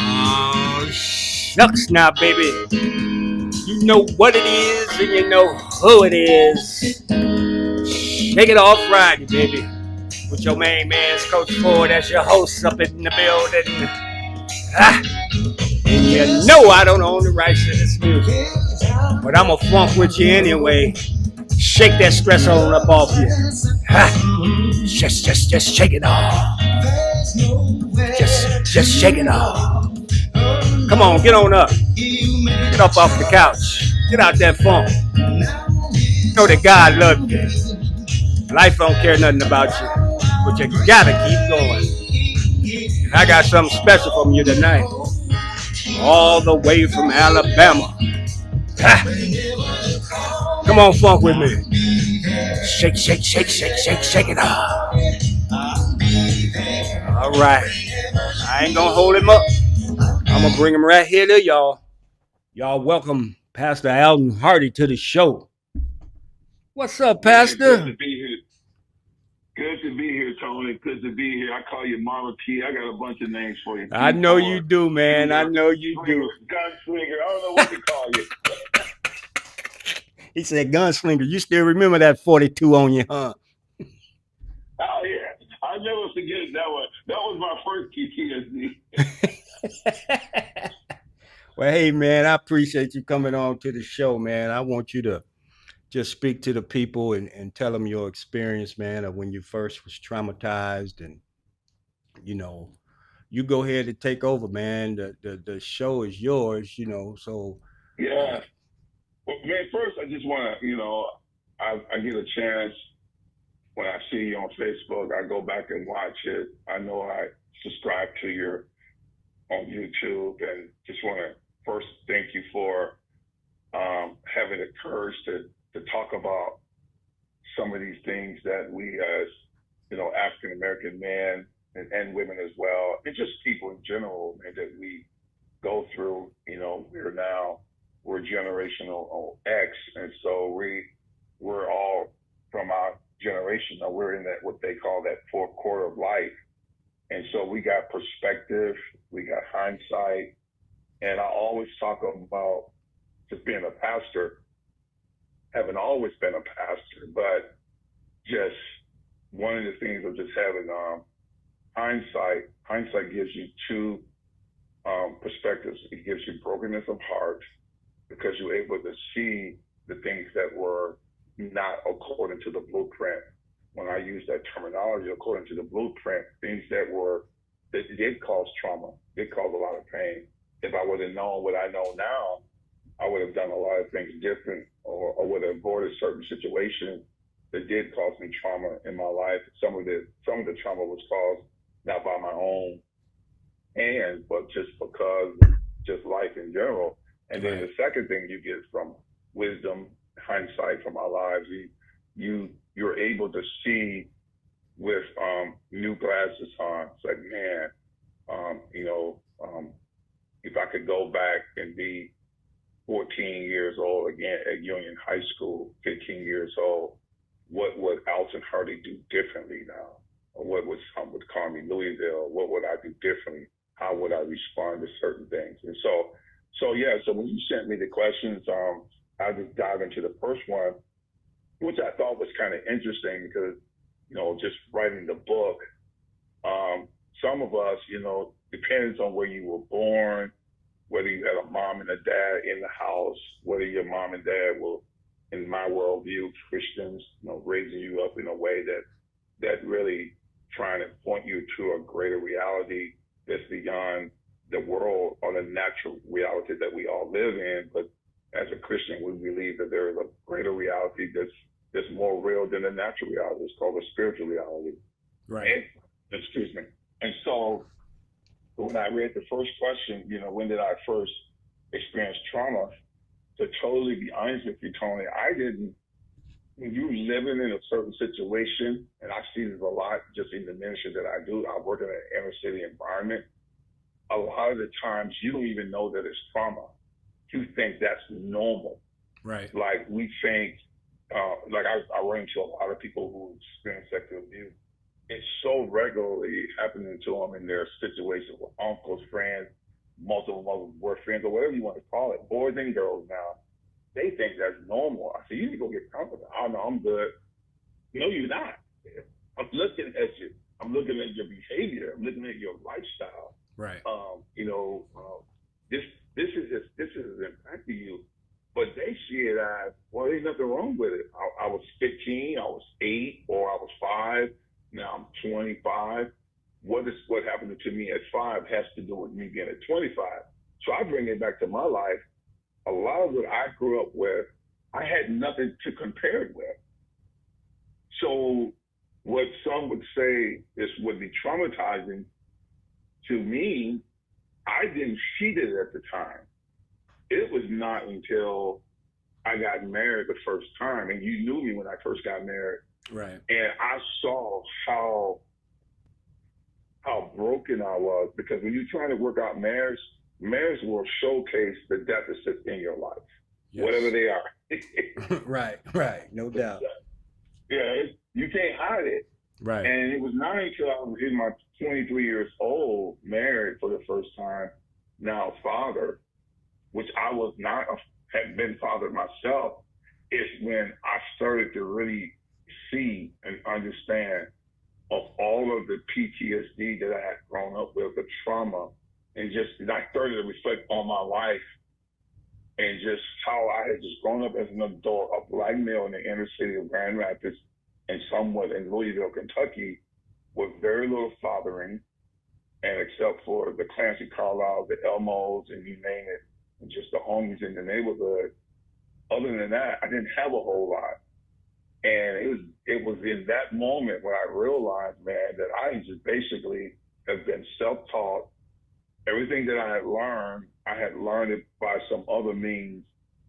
Oh, shucks now, baby. You know what it is and you know who it is. Shake it off Friday, baby. With your main man's Coach Ford as your host up in the building. Ah, and you know I don't own the rights to this music. But I'm a funk with you anyway. Shake that stress on up off you. Ah, just shake it off. Just shake it off. Come on, get on up. Get up off the couch. Get out that funk. Know that God loves you. Life don't care nothing about you. But you gotta keep going. And I got something special from you tonight. All the way from Alabama. Ah. Come on, funk with me. Shake, shake, shake, shake, shake, shake it off. All right. I ain't gonna hold him up. I'm gonna bring him right here to y'all. Y'all welcome Pastor Alton Hardy to the show. What's up, Pastor? Good to be here. Good to be here, Tony. Good to be here. I call you Mama T. I got a bunch of names for you. I know you do, man. I know you do. Gunslinger. I don't know what to call you. He said, gunslinger. You still remember that 42 on you, huh? Oh, yeah. I'll never forget that one. That was my first PTSD. Well, hey, man, I appreciate you coming on to the show, man. I want you to just speak to the people and tell them your experience, man, of when you first was traumatized. And, you know, you go ahead and take over, man. The show is yours, so. Yeah. Well, man, first, I just want to, I get a chance when I see you on Facebook. I go back and watch it. I know I subscribe to your on YouTube, and just want to first thank you for having the courage to talk about some of these things that we as African American men and women as well, and just people in general, and that we go through. We're generational X, and so we're all from our generation. We're in that what they call that fourth quarter of life, and so we got perspective, we got hindsight, and I always talk about just being a pastor, having always been a pastor, but just one of the things of just having hindsight. Hindsight gives you two perspectives. It gives you brokenness of heart because you're able to see the things that were not according to the blueprint. When I use that terminology, according to the blueprint, things that did cause trauma, did cause a lot of pain. If I would have known what I know now, I would have done a lot of things different, or would have avoided certain situations that did cause me trauma in my life. Some of the trauma was caused not by my own hand, but just because just life in general. And then the second thing you get from wisdom, hindsight from our lives, you're able to see with new glasses on. It's like, man, if I could go back and be 14 years old again at Union High School, 15 years old, what would Alton Hardy do differently now? Or what would some would call me Louisville? What would I do differently? How would I respond to certain things? And so when you sent me the questions, I just dive into the first one, which I thought was kind of interesting because, just writing the book, some of us, depends on where you were born, whether you had a mom and a dad in the house, whether your mom and dad were, in my worldview, Christians, raising you up in a way that really trying to point you to a greater reality that's beyond the world or the natural reality that we all live in. But as a Christian, we believe that there is a greater reality that's more real than the natural reality. It's called a spiritual reality. Right. Excuse me. And so when I read the first question, when did I first experience trauma? To totally be honest with you, Tony, I didn't. When you're living in a certain situation, and I see this a lot just in the ministry that I do, I work in an inner city environment. A lot of the times you don't even know that it's trauma. You think that's normal. Right. Like we think, I run into a lot of people who experience sexual abuse, it's so regularly happening to them in their situations with uncles, friends, multiple boyfriends, or whatever you want to call it, boys and girls now. They think that's normal. I said, you need to go get comfortable. Oh, no, I'm good. No, you're not. I'm looking at you. I'm looking at your behavior. I'm looking at your lifestyle. Right. You know, this this is impacting you, but they see it as, well, there's nothing wrong with it. I was 15, I was 8, or I was 5. Now I'm 25. What happened to me at 5 has to do with me being at 25. So I bring it back to my life. A lot of what I grew up with, I had nothing to compare it with. So what some would say is would be traumatizing to me, I didn't see it at the time. It was not until I got married the first time, and you knew me when I first got married, Right. and I saw how broken I was, because when you're trying to work out marriage will showcase the deficits in your life, Yes. whatever they are. Right. Right. No doubt. Yeah, you can't hide it. Right. And it was not until I was in my 23 years old, married for the first time, now father, which I was not, had been father myself, is when I started to really see and understand of all of the PTSD that I had grown up with, the trauma, and just I started to reflect on my life and just how I had just grown up as an adult, a black male in the inner city of Grand Rapids and somewhat in Louisville, Kentucky, with very little fathering, and except for the Clancy Carlisle, the Elmos, and you name it, and just the homies in the neighborhood. Other than that, I didn't have a whole lot. And it was in that moment when I realized, man, that I just basically have been self-taught. Everything that I had learned it by some other means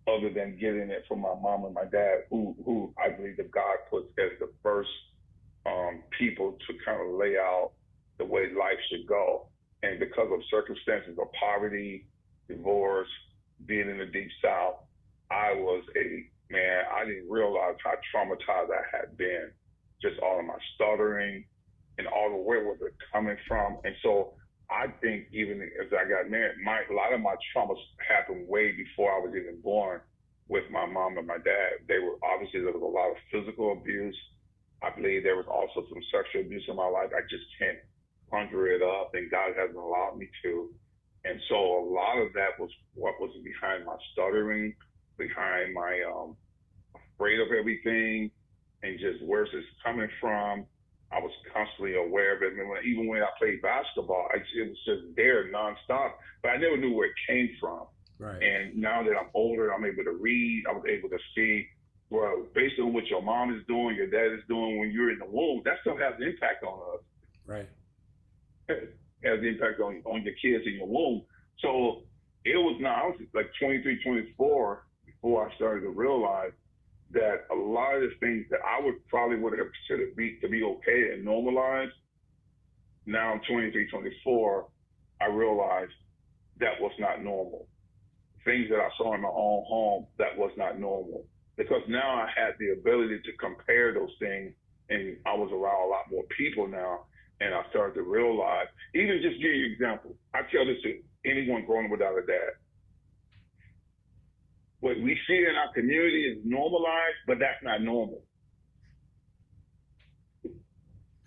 other than getting it from my mom and my dad, who I believe that God puts as the first people to kind of lay out the way life should go. And because of circumstances of poverty, divorce, being in the deep South, I didn't realize how traumatized I had been. Just all of my stuttering and all the where was it coming from. And so I think even as I got married, a lot of my traumas happened way before I was even born with my mom and my dad. There was a lot of physical abuse. I believe there was also some sexual abuse in my life. I just can't conjure it up, and God hasn't allowed me to. And so a lot of that was what was behind my stuttering, behind my afraid of everything, and just where's this coming from. I was constantly aware of it. Even when I played basketball, it was just there nonstop, but I never knew where it came from. Right. And now that I'm older, I'm able to read. I was able to see, well, based on what your mom is doing, your dad is doing when you're in the womb, that stuff has an impact on us. Right. It has an impact on your kids in your womb. So I was like 23, 24 before I started to realize that a lot of the things that I would have considered to be okay and normalized, now I'm 23, 24, I realized that was not normal. Things that I saw in my own home, that was not normal. Because now I had the ability to compare those things, and I was around a lot more people now, and I started to realize, even just give you an example, I tell this to anyone growing up without a dad. What we see in our community is normalized, but that's not normal.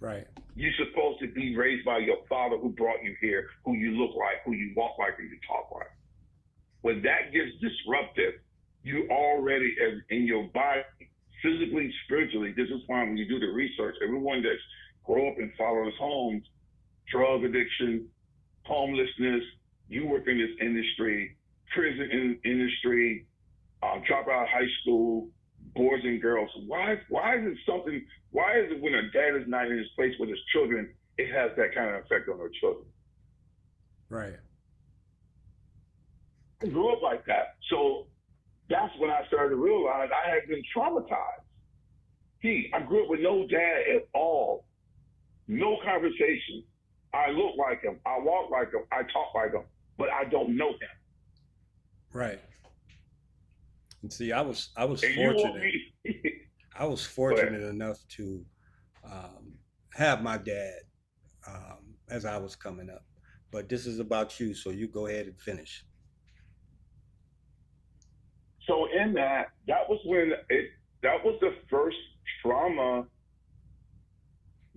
Right. You're supposed to be raised by your father who brought you here, who you look like, who you walk like, and you talk like. When that gets disrupted, you already, in your body, physically, spiritually, this is why when you do the research, everyone that's grow up in fatherless homes, drug addiction, homelessness, you work in this industry, prison industry, drop out of high school, boys and girls. Why is it when a dad is not in his place with his children, it has that kind of effect on their children? Right. I grew up like that. So that's when I started to realize I had been traumatized. I grew up with no dad at all. No conversation. I look like him. I walk like him. I talk like him, but I don't know him. Right. And see, I was And fortunate. I was fortunate enough to have my dad as I was coming up. But this is about you, so you go ahead and finish. So in that was when that was the first trauma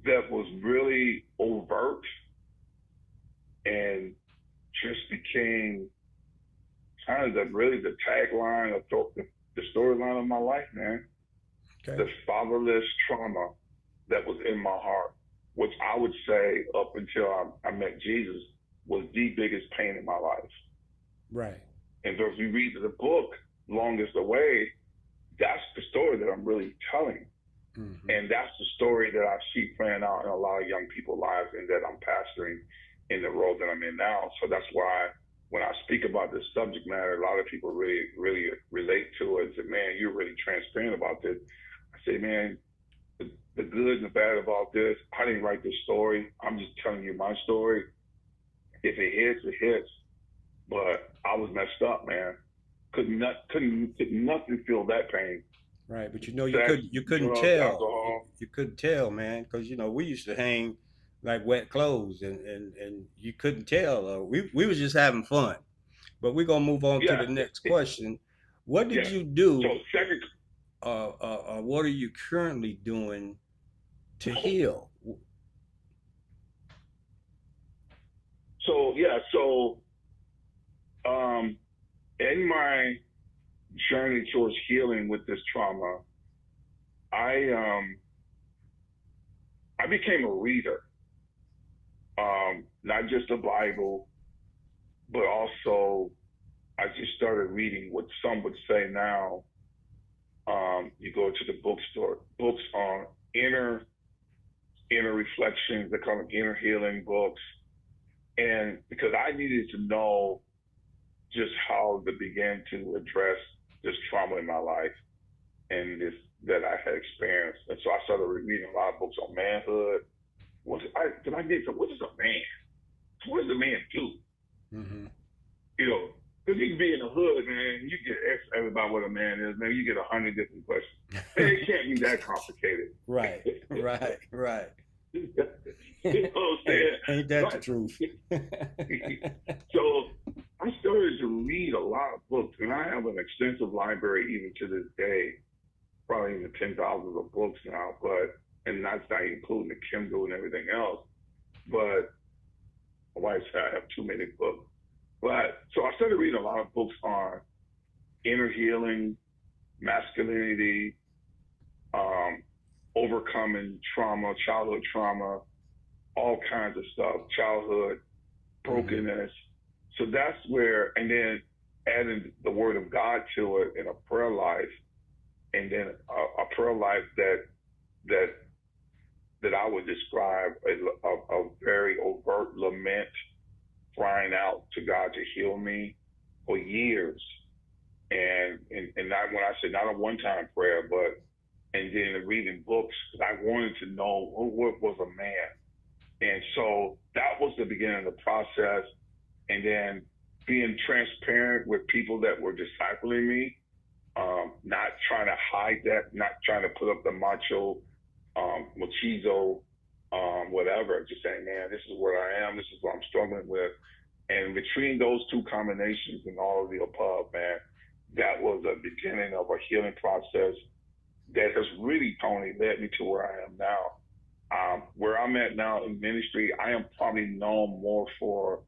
that was really overt and just became kind of the tagline of the storyline of my life, man. Okay. The fatherless trauma that was in my heart, which I would say up until I met Jesus was the biggest pain in my life. Right. And so if you read the book, Longest Away, that's the story that I'm really telling. Mm-hmm. And that's the story that I see playing out in a lot of young people's lives and that I'm pastoring in the role that I'm in now. So that's why when I speak about this subject matter, a lot of people really, really relate to it and say, man, you're really transparent about this. I say, man, the good and the bad about this, I didn't write this story. I'm just telling you my story. If it hits, it hits. But I was messed up, man. Could nothing feel that pain. Right, but you know Sex, you couldn't drugs, tell. alcohol. You couldn't tell, man, because we used to hang like wet clothes, and you couldn't tell. We was just having fun. But we're gonna move on to Yeah. the next question. What did Yeah. you do? So second. What are you currently doing to heal? So yeah. So in my journey towards healing with this trauma, I became a reader. Not just the Bible, but also I just started reading what some would say now. You go to the bookstore, books on inner reflections, they call them inner healing books. And because I needed to know just how to begin to address this trauma in my life and this that I had experienced. And so I started reading a lot of books on manhood. What is a man? What does a man do? Mm-hmm. Because you can be in the hood, man, you get asked everybody what a man is, man, you get 100 different questions. It can't be that complicated. Right. You know what I'm saying? Ain't that the truth? So I started to read a lot of books, and I have an extensive library even to this day, probably in the 10,000s of books now, and that's not including the Kindle and everything else. But my wife said I have too many books. But so I started reading a lot of books on inner healing, masculinity, overcoming trauma, childhood trauma, all kinds of stuff, childhood brokenness. Mm-hmm. So that's where, and then adding the word of God to it in a prayer life, and then a prayer life that I would describe a very overt lament, crying out to God to heal me for years. And not when I say not a one-time prayer, but and then reading books, because I wanted to know what was a man. And so that was the beginning of the process. And then being transparent with people that were discipling me, not trying to hide that, not trying to put up the macho, machismo, whatever, just saying, man, this is where I am, this is what I'm struggling with. And between those two combinations and all of the above, man, that was the beginning of a healing process that has really, Tony, led me to where I am now. Where I'm at now in ministry, I am probably known more for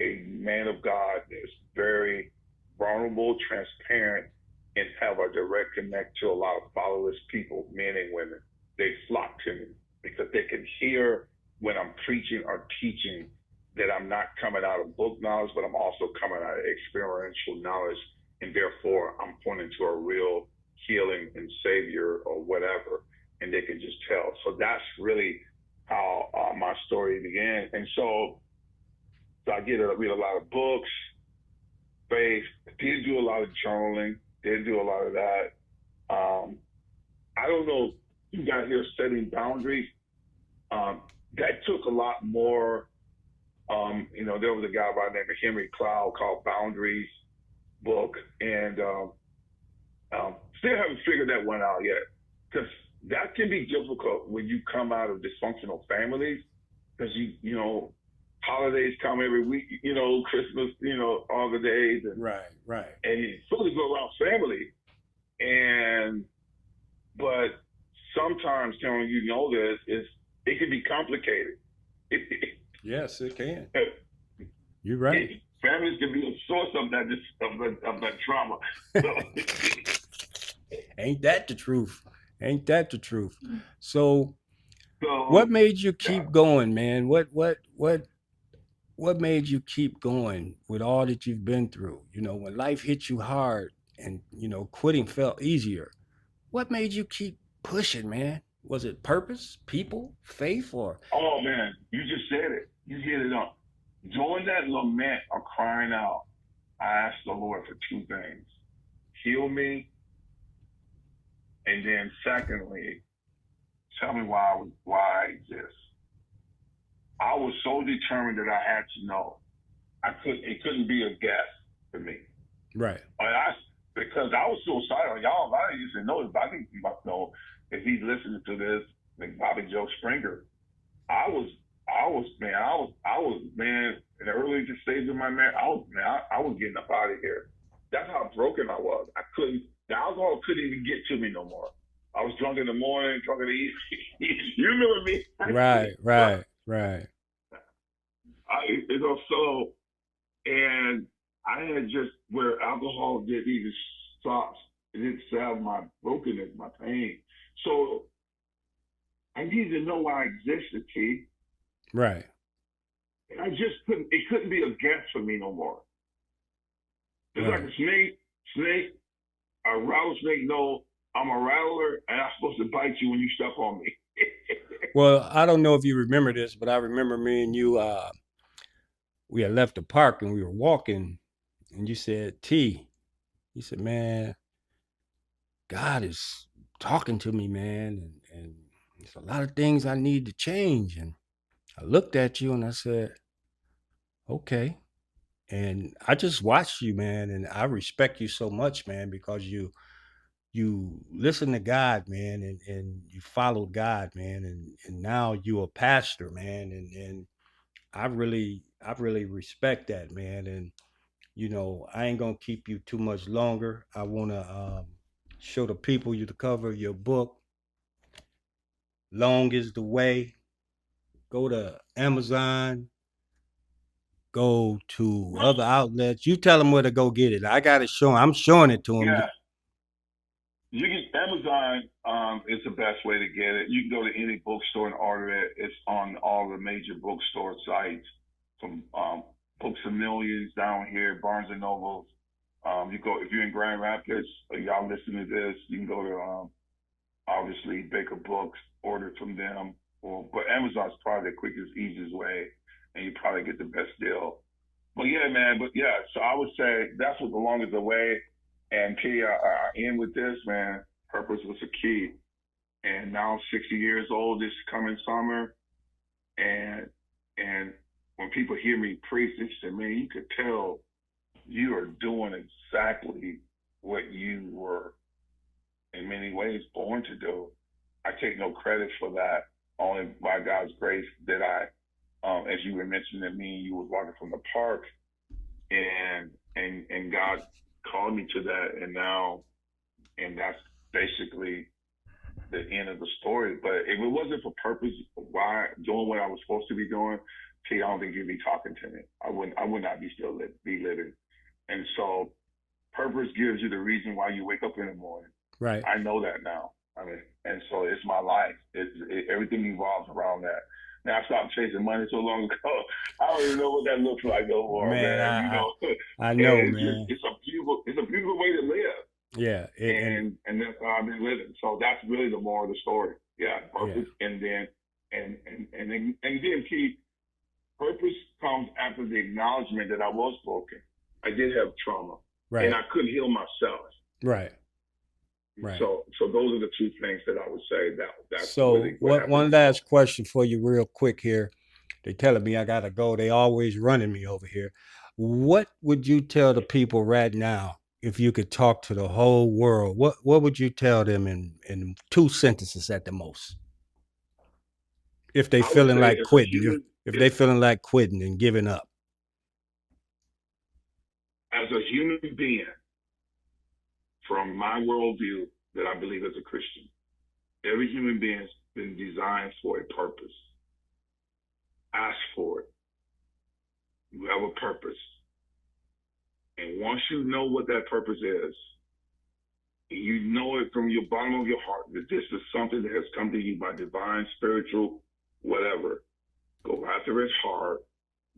a man of God that's very vulnerable, transparent, and have a direct connect to a lot of fatherless people, men and women. They flock to me because they can hear when I'm preaching or teaching that I'm not coming out of book knowledge, but I'm also coming out of experiential knowledge, and therefore I'm pointing to a real healing and savior or whatever, and they can just tell. So that's really how my story began. And so I read a lot of books, faith, did do a lot of journaling, did do a lot of that. I don't know, you got here setting boundaries. That took a lot more. There was a guy by the name of Henry Cloud called Boundaries book, and still haven't figured that one out yet. Because that can be difficult when you come out of dysfunctional families because holidays come every week, Christmas, all the days, Right, right. and you fully go around family, and but sometimes telling this is it can be complicated. Yes, it can. It, You're right. families can be a source of that trauma. So, Ain't that the truth? Ain't that the truth? So, what so made you yeah. keep going, man? What made you keep going with all that you've been through? When life hit you hard and quitting felt easier. What made you keep pushing, man? Was it purpose, people, faith, or Oh man, you just said it. You hit it up. During that lament or crying out, I asked the Lord for two things: heal me, and then secondly, tell me why I exist. I was so determined that I had to know. It couldn't be a guess for me. right? Because I was suicidal. Y'all, I used to know this, but I think you must know if he's listening to this, like Bobby Joe Springer. I was, I was, man, in the early stages of my marriage, I was getting up out of here. That's how broken I was. The alcohol couldn't even get to me no more. I was drunk in the morning, drunk in the evening. You remember me? Right, right, right. So, and I had just where alcohol didn't even stop. It didn't salve my brokenness, my pain. So I needed to know why I existed, T. Right. And I just couldn't. It couldn't be a guess for me no more. It's like Right. a snake, a rattlesnake. No, I'm a rattler, and I'm supposed to bite you when you step on me. Well, I don't know if you remember this, but I remember me and you. We had left the park and we were walking, and you said, "T." You said, "Man, God is talking to me, man, and there's a lot of things I need to change." And I looked at you and I said, "Okay." And I just watched you, man, and I respect you so much, man, because you listen to God, man, and you followed God, man, and now you're a pastor, man, and I really respect that, man, and I ain't gonna keep you too much longer. I wanna show the people you the cover of your book. Long is the way. Go to Amazon. Go to other outlets. You tell them where to go get it. I got it showing. I'm showing it to them. Yeah, you can Amazon is the best way to get it. You can go to any bookstore and order it. It's on all the major bookstore sites, from Books a Millions down here, Barnes and Nobles. You go if you're in Grand Rapids, y'all listen to this. You can go to obviously Baker Books, order it from them. But Amazon's probably the quickest, easiest way, and you probably get the best deal. But yeah, man. But yeah, so I would say that's what the longest way. And Key, I end with this, man. Purpose was a key. And now I'm 60 years old this coming summer. And and when people hear me preach, they say, man, you could tell you are doing exactly what you were in many ways born to do. I take no credit for that. Only by God's grace did I, as you were mentioning, me and you was walking from the park, and God called me to that, and that's basically the end of the story. But if it wasn't for purpose, why doing what I was supposed to be doing, see, I don't think you'd be talking to me. I would not be be living. And so, purpose gives you the reason why you wake up in the morning. Right. I know that now. I mean, and so it's my life. Everything evolves around that. Now I stopped chasing money so long ago. I don't even know what that looks like no more, Man, man. I And know, man. it's a beautiful way to live, Yeah. And and that's how I've been living. So that's really the moral of the story. Yeah, yeah. purpose, and then Keith, purpose comes after the acknowledgement that I was broken. I did have trauma, and Right. I couldn't heal myself. Right. Right. So those are the two things that I would say that's So really what happened one in my life. last question for you, real quick here. They telling me I gotta go. They always running me over here. What would you tell the people right now? if you could talk to the whole world, what would you tell them in 2 sentences at the most? If they I would feeling say like as a quitting, human, if they feeling like quitting and giving up. as a human being, from my worldview that I believe as a Christian, every human being has been designed for a purpose. Ask for it. You have a purpose. And once you know what that purpose is, you know it from your bottom of your heart that this is something that has come to you by divine, spiritual, whatever. Go after it hard.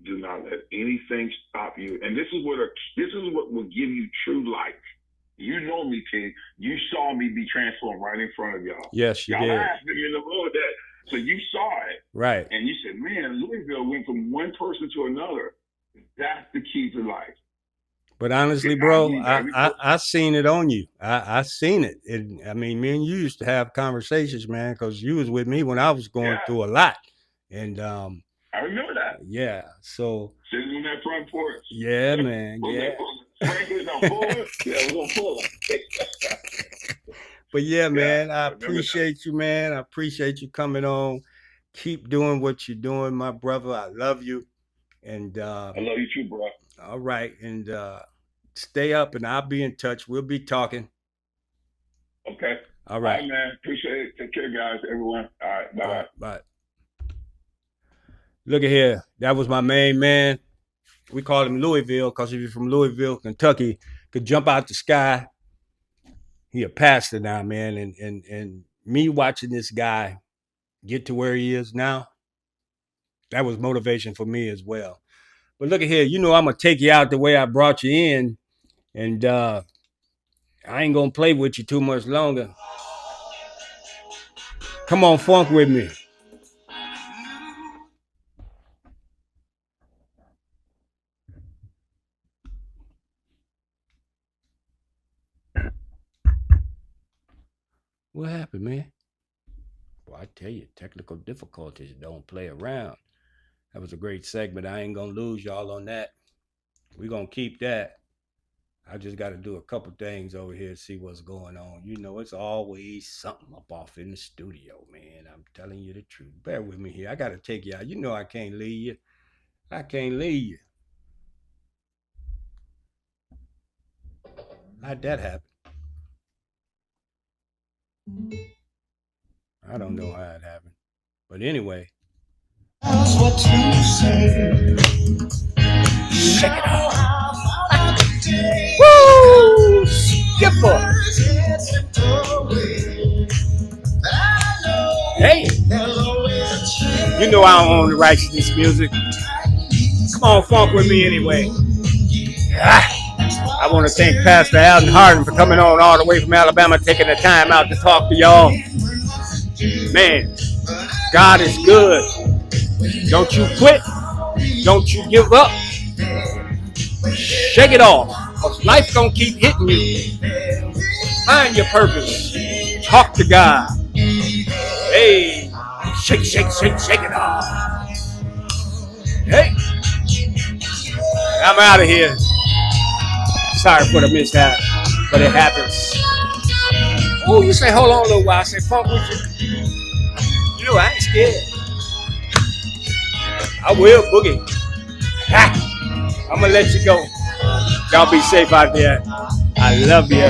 Do not let anything stop you. And this is what will give you true life. You know me, King. You saw me be transformed right in front of y'all. Yes, you y'all did. asked me in the Lord that. So you saw it. Right. And you said, man, Louisville went from one person to another. That's the key to life. But honestly, bro, I seen it on you. I seen it. I mean, me and you used to have conversations, man, because you was with me when I was going through a lot. And I remember that. Yeah. So sitting on that front porch. Yeah, man. Yeah. Franklin's on full. Yeah, it was on full. But yeah, man, I appreciate you, man. I appreciate you coming on. Keep doing what you're doing, my brother. I love you. And I love you too, bro. All right. And stay up and I'll be in touch. We'll be talking. Okay. All right. All right, man. Appreciate it. Take care, guys, everyone. All right. Bye-bye. All right, bye. Look at here. That was my main man. We call him Louisville because if you're from Louisville, Kentucky, could jump out the sky. He a pastor now, man. And me watching this guy get to where he is now, that was motivation for me as well. But look at here. You know I'm going to take you out the way I brought you in. And I ain't going to play with you too much longer. Come on, funk with me. What happened, man? Well, I tell you, technical difficulties don't play around. That was a great segment. I ain't going to lose y'all on that. We're going to keep that. I just got to do a couple things over here to see what's going on. You know, it's always something up off in the studio, man. I'm telling you the truth. Bear with me here. I got to take you out. You know I can't leave you. I can't leave you. How'd that happen? I don't know how it happened. But anyway. What to say. Check it out. Woo! Skipper. Hey. You know I don't own the rights to this music. Come on, funk with me anyway. I want to thank Pastor Alton Hardy for coming on all the way from Alabama, taking the time out to talk to y'all. Man, God is good. Don't you quit. Don't you give up. Shake it off. Because life's going to keep hitting you. Find your purpose. Talk to God. Hey, shake, shake, shake, shake it off. Hey, I'm out of here. Sorry for the mishap, but it happens. Oh, you say, hold on a little while. I say, funk with you. You know, I ain't scared. I will boogie. Ha! I'm going to let you go. Y'all be safe out there. I love you.